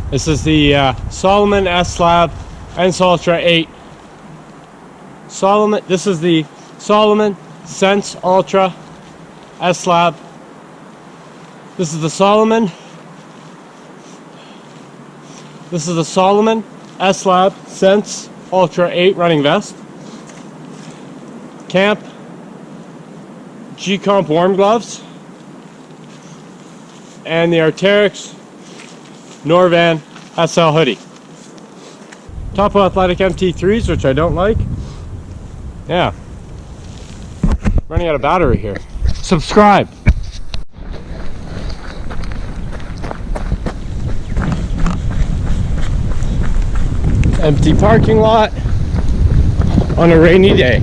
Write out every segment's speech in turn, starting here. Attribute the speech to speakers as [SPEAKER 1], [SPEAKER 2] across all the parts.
[SPEAKER 1] This is the Salomon S-Lab Ens Ultra 8. This is the Salomon Sense Ultra S-Lab. This is the Salomon S-Lab Sense Ultra 8 running vest. Camp G-Comp warm gloves. And the Arc'teryx Norvan SL Hoody. Topo Athletic MT-3s, which I don't like. Yeah. Running out of battery here. Subscribe. Empty parking lot on a rainy day.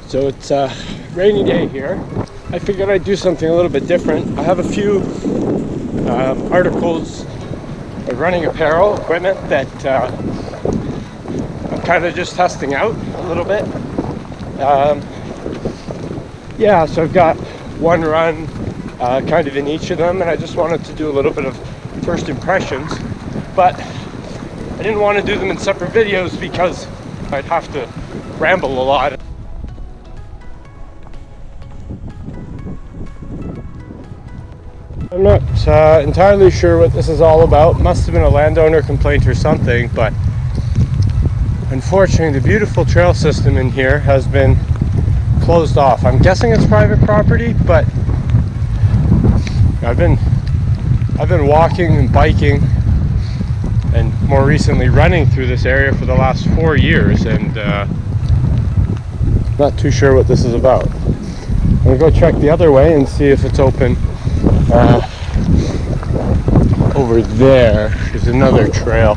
[SPEAKER 1] So it's a rainy day here. I figured I'd do something a little bit different. I have a few articles of running apparel equipment that I'm kind of just testing out a little bit. Yeah, so I've got one run kind of in each of them, and I just wanted to do a little bit of first impressions, but I didn't want to do them in separate videos because I'd have to ramble a lot. I'm not entirely sure what this is all about. Must have been a landowner complaint or something, but unfortunately the beautiful trail system in here has been closed off. I'm guessing it's private property, but I've been walking and biking and more recently running through this area for the last 4 years, and not too sure what this is about. I'm gonna go check the other way and see if it's open. Over there is another trail.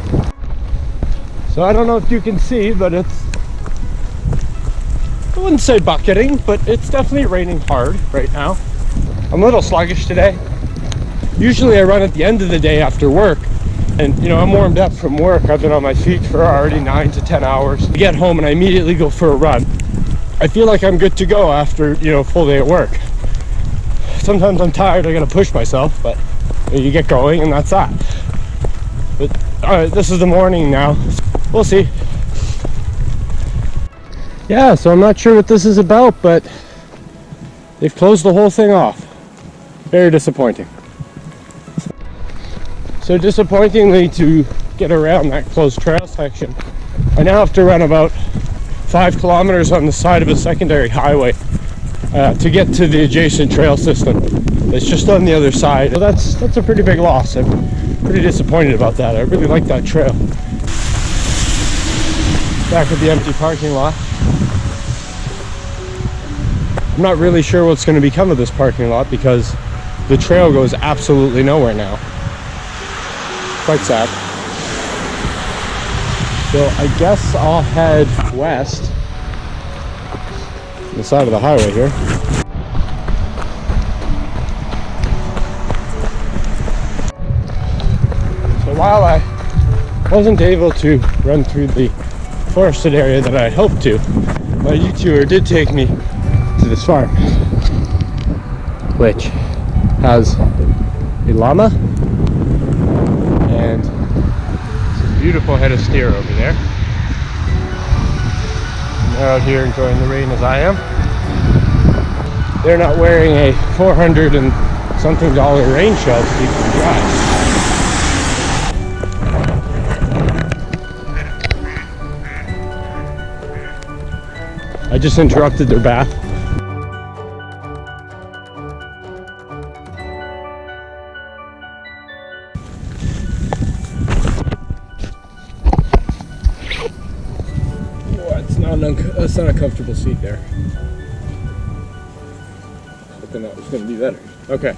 [SPEAKER 1] So I don't know if you can see, but I wouldn't say bucketing, but it's definitely raining hard right now. I'm a little sluggish today. Usually I run at the end of the day after work, and I'm warmed up from work. I've been on my feet for already 9 to 10 hours. I get home and I immediately go for a run. I feel like I'm good to go after a full day at work. Sometimes I'm tired, I gotta push myself, but you get going and that's that. But alright, this is the morning now. We'll see. Yeah, so I'm not sure what this is about, but they've closed the whole thing off. Very disappointing. So disappointingly, to get around that closed trail section, I now have to run about 5 kilometers on the side of a secondary highway to get to the adjacent trail system. It's just on the other side. So that's a pretty big loss. I'm pretty disappointed about that. I really like that trail. Back at the empty parking lot. I'm not really sure what's going to become of this parking lot because the trail goes absolutely nowhere now. Quite sad. So I guess I'll head west on the side of the highway here. So while I wasn't able to run through the forested area that I hoped to, my detour did take me to this farm, which has a llama and some beautiful head of steer over there. And they're out here enjoying the rain as I am. They're not wearing a $400 and something rain shell to keep them dry. I just interrupted their bath. That's not a comfortable seat there. Hoping that was going to be better. Okay.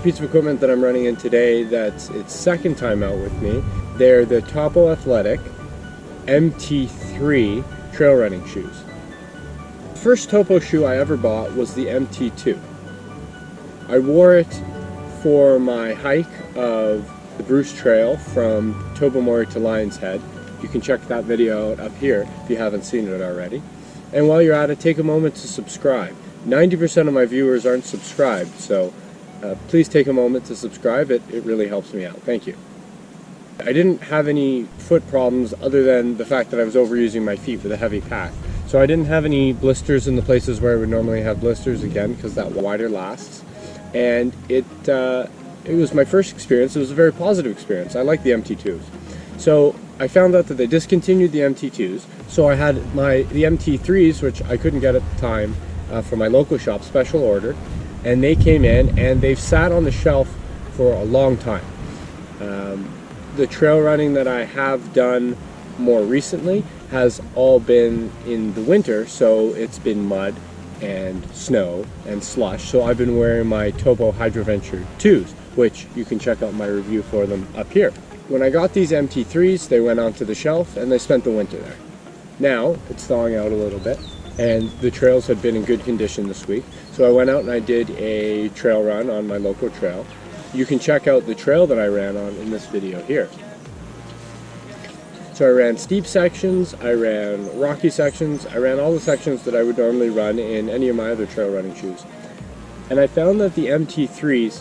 [SPEAKER 1] Piece of equipment that I'm running in today that's its second time out with me. They're the Topo Athletic MT-3 trail running shoes. First Topo shoe I ever bought was the MT-2. I wore it for my hike of the Bruce Trail from Tobermory to Lion's Head. You can check that video out up here if you haven't seen it already. And while you're at it, take a moment to subscribe. 90% of my viewers aren't subscribed, so please take a moment to subscribe. It really helps me out. Thank you. I didn't have any foot problems other than the fact that I was overusing my feet with a heavy pack. So I didn't have any blisters in the places where I would normally have blisters, again, because that wider lasts. And it was my first experience. It was a very positive experience. I like the MT2s. So I found out that they discontinued the MT2s. So I had the MT3s, which I couldn't get at the time from my local shop, special ordered. And they came in and they've sat on the shelf for a long time. The trail running that I have done more recently has all been in the winter, so it's been mud and snow and slush. So I've been wearing my Topo Hydroventure 2s, which you can check out my review for them up here. When I got these MT3s, they went onto the shelf and they spent the winter there. Now it's thawing out a little bit and the trails had been in good condition this week. So I went out and I did a trail run on my local trail. You can check out the trail that I ran on in this video here. So I ran steep sections, I ran rocky sections, I ran all the sections that I would normally run in any of my other trail running shoes. And I found that the MT3s,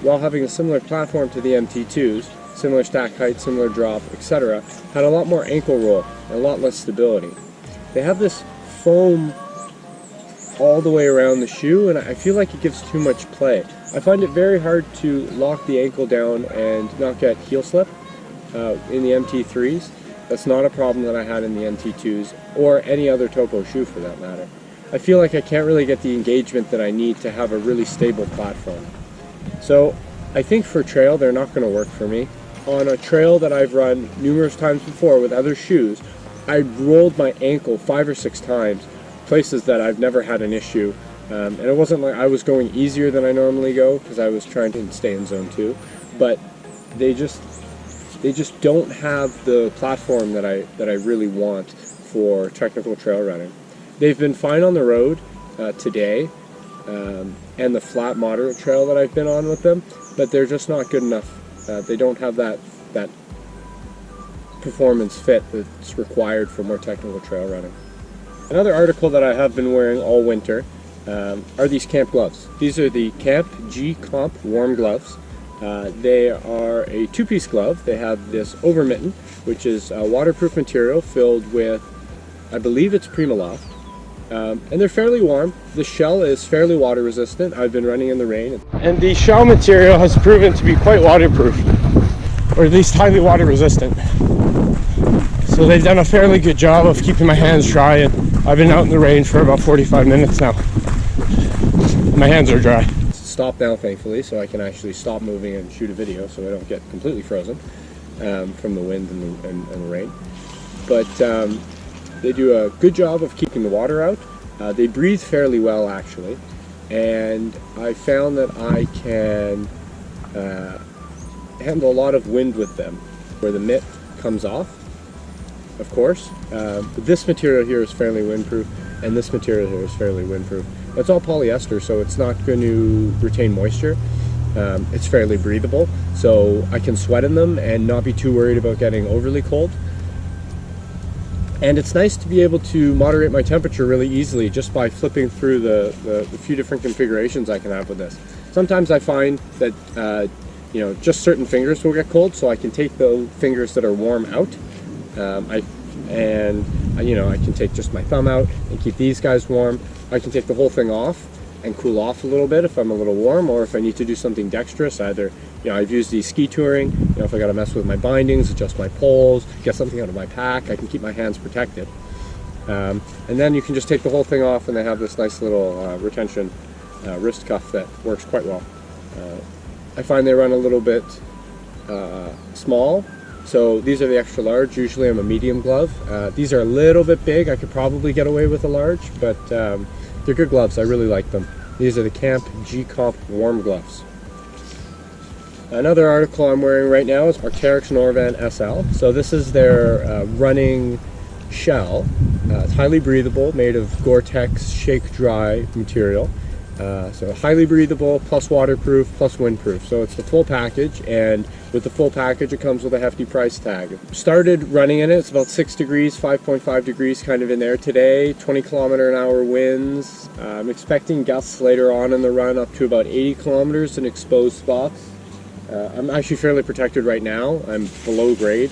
[SPEAKER 1] while having a similar platform to the MT2s, similar stack height, similar drop, etc., had a lot more ankle roll and a lot less stability. They have this foam all the way around the shoe, and I feel like it gives too much play. I find it very hard to lock the ankle down and not get heel slip in the MT3s. That's not a problem that I had in the MT2s or any other Topo shoe for that matter. I feel like I can't really get the engagement that I need to have a really stable platform. So I think for trail they're not going to work for me. On a trail that I've run numerous times before with other shoes, I rolled my ankle 5 or 6 times, places that I've never had an issue. And it wasn't like I was going easier than I normally go because I was trying to stay in zone 2, but they just don't have the platform that I really want for technical trail running. They've been fine on the road today and the flat moderate trail that I've been on with them, but they're just not good enough. They don't have that performance fit that's required for more technical trail running. Another article that I have been wearing all winter are these camp gloves. These are the Camp G-Comp warm gloves. They are a 2-piece glove. They have this over mitten, which is waterproof material filled with, I believe it's Primaloft, and they're fairly warm. The shell is fairly water resistant. I've been running in the rain. And the shell material has proven to be quite waterproof, or at least highly water resistant. So they've done a fairly good job of keeping my hands dry, and I've been out in the rain for about 45 minutes now. My hands are dry. Stop now, thankfully, so I can actually stop moving and shoot a video so I don't get completely frozen from the wind and the rain. But they do a good job of keeping the water out. They breathe fairly well, actually, and I found that I can handle a lot of wind with them. Where the mitt comes off, of course, but this material here is fairly windproof, and this material here is fairly windproof. It's all polyester, so it's not going to retain moisture. It's fairly breathable, so I can sweat in them and not be too worried about getting overly cold. And it's nice to be able to moderate my temperature really easily just by flipping through the few different configurations I can have with this. Sometimes I find that just certain fingers will get cold, so I can take the fingers that are warm out. I can take just my thumb out and keep these guys warm. I can take the whole thing off and cool off a little bit if I'm a little warm, or if I need to do something dexterous. Either, I've used these ski touring, if I got to mess with my bindings, adjust my poles, get something out of my pack, I can keep my hands protected. And then you can just take the whole thing off, and they have this nice little retention wrist cuff that works quite well. I find they run a little bit small. So these are the extra large. Usually I'm a medium glove. These are a little bit big. I could probably get away with a large, but they're good gloves. I really like them. These are the Camp G-Comp warm gloves. Another article I'm wearing right now is Arc'teryx Norvan SL. So this is their running shell. It's highly breathable, made of Gore-Tex shake dry material. So highly breathable, plus waterproof, plus windproof. So it's the full package, and with the full package it comes with a hefty price tag. Started running in it, it's about 6 degrees, 5.5 degrees kind of in there today, 20km/h winds. I'm expecting gusts later on in the run up to about 80 kilometers in exposed spots. I'm actually fairly protected right now. I'm below grade,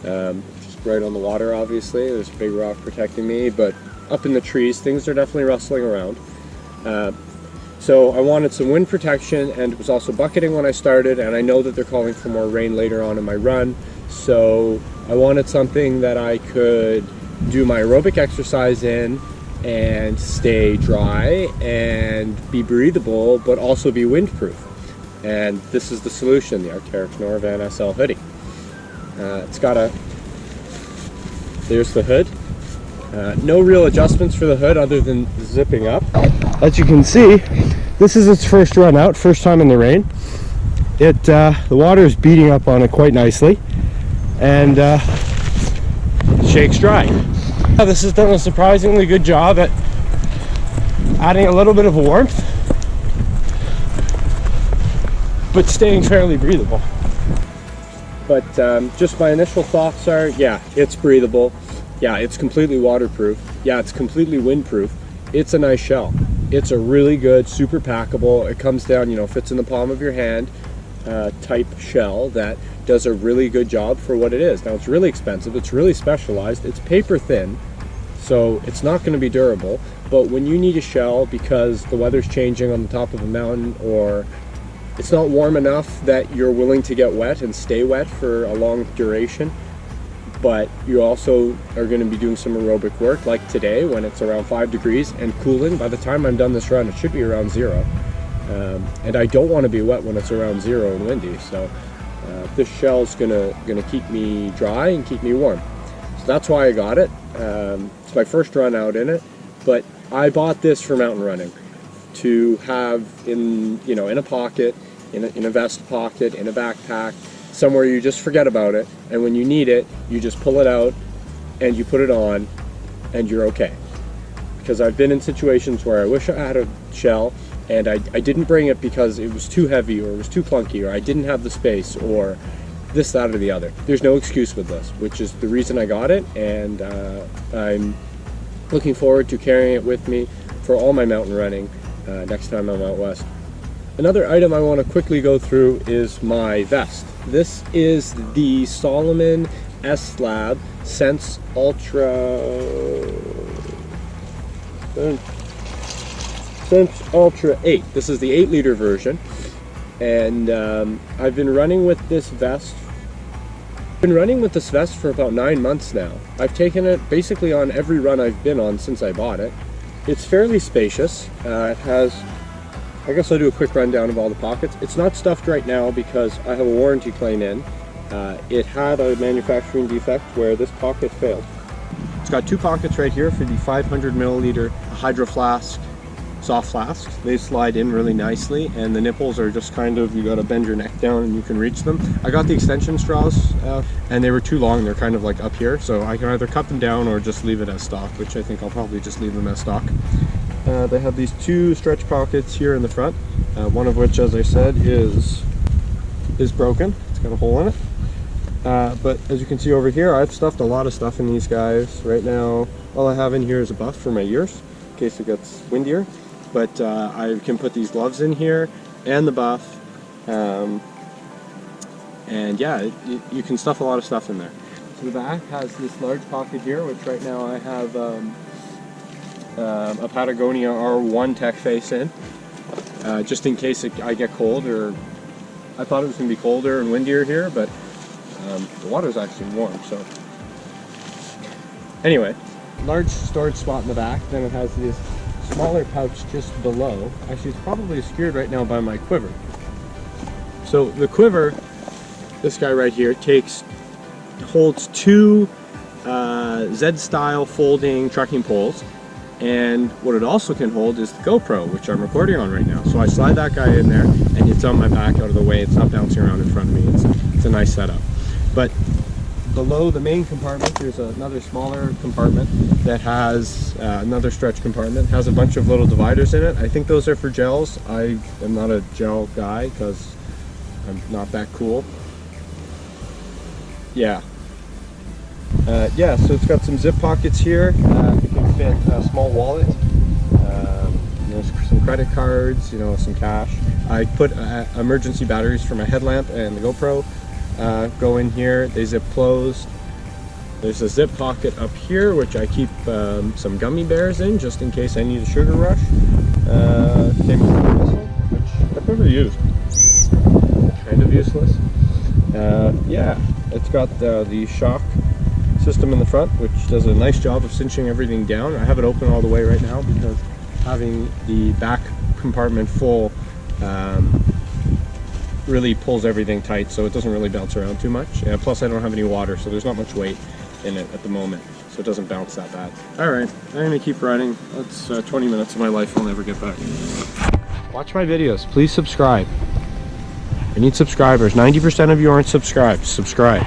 [SPEAKER 1] just right on the water obviously. There's a big rock protecting me, but up in the trees things are definitely rustling around. So I wanted some wind protection, and it was also bucketing when I started, and I know that they're calling for more rain later on in my run, so I wanted something that I could do my aerobic exercise in and stay dry and be breathable but also be windproof. And this is the solution, the Arc'teryx Norvan SL Hoody. It's got there's the hood. No real adjustments for the hood other than zipping up. As you can see, this is its first run out, first time in the rain. The water is beating up on it quite nicely, and shakes dry. This has done a surprisingly good job at adding a little bit of warmth, but staying fairly breathable. But just my initial thoughts are, yeah, it's breathable. Yeah, it's completely waterproof. Yeah, it's completely windproof. It's a nice shell. It's a really good, super packable, it comes down, fits in the palm of your hand type shell that does a really good job for what it is. Now, it's really expensive, it's really specialized, it's paper thin, so it's not going to be durable, but when you need a shell because the weather's changing on the top of a mountain, or it's not warm enough that you're willing to get wet and stay wet for a long duration, but you also are going to be doing some aerobic work like today when it's around 5 degrees and cooling. By the time I'm done this run, it should be around 0. And I don't want to be wet when it's around 0 and windy, so this shell's gonna keep me dry and keep me warm. So that's why I got it. It's my first run out in it, but I bought this for mountain running to have in a pocket, in a vest pocket, in a backpack, somewhere you just forget about it, and when you need it, you just pull it out and you put it on and you're okay. Because I've been in situations where I wish I had a shell and I didn't bring it because it was too heavy or it was too clunky or I didn't have the space or this, that, or the other. There's no excuse with this, which is the reason I got it, and I'm looking forward to carrying it with me for all my mountain running next time I'm out west. Another item I want to quickly go through is my vest. This is the Salomon S-Lab Sense Ultra 8. This is the 8-liter version, and I've been running with this vest. For about 9 months now. I've taken it basically on every run I've been on since I bought it. It's fairly spacious. It has, I guess I'll do a quick rundown of all the pockets. It's not stuffed right now because I have a warranty claim in. It had a manufacturing defect where this pocket failed. It's got 2 pockets right here for the 500 milliliter Hydro Flask, soft flasks. They slide in really nicely, and the nipples are just kind of, you gotta bend your neck down and you can reach them. I got the extension straws and they were too long. They're kind of like up here, so I can either cut them down or just leave it as stock, which I think I'll probably just leave them as stock. They have these 2 stretch pockets here in the front, one of which, as I said, is broken. It's got a hole in it. But as you can see over here, I've stuffed a lot of stuff in these guys. Right now, all I have in here is a buff for my ears, in case it gets windier. But I can put these gloves in here, and the buff. And yeah, you can stuff a lot of stuff in there. So the back has this large pocket here, which right now I have a Patagonia R1 Tech face in, just in case I get cold, or I thought it was going to be colder and windier here, but the water's actually warm. So anyway, large storage spot in the back. Then it has this smaller pouch just below. Actually, it's probably secured right now by my quiver. So the quiver, this guy right here, holds 2 Z-style folding trekking poles, and what it also can hold is the GoPro, which I'm recording on right now. So I slide that guy in there, and it's on my back out of the way. It's not bouncing around in front of me. It's a nice setup. But below the main compartment, there's another smaller compartment that has another stretch compartment. Has a bunch of little dividers in it. I think those are for gels. I am not a gel guy because I'm not that cool. Yeah. Yeah, so it's got some zip pockets here. It can fit a small wallet, some credit cards, some cash. I put emergency batteries for my headlamp and the GoPro go in here. They zip closed. There's a zip pocket up here which I keep some gummy bears in just in case I need a sugar rush. Came with a whistle, which I've never used. Kind of useless. Yeah, it's got the shock system in the front, which does a nice job of cinching everything down. I have it open all the way right now because having the back compartment full really pulls everything tight, so it doesn't really bounce around too much. Plus I don't have any water, so there's not much weight in it at the moment, so it doesn't bounce that bad. Alright, I'm gonna keep running. That's 20 minutes of my life I'll never get back. Watch my videos, please subscribe. I need subscribers. 90% of you aren't subscribed. Subscribe.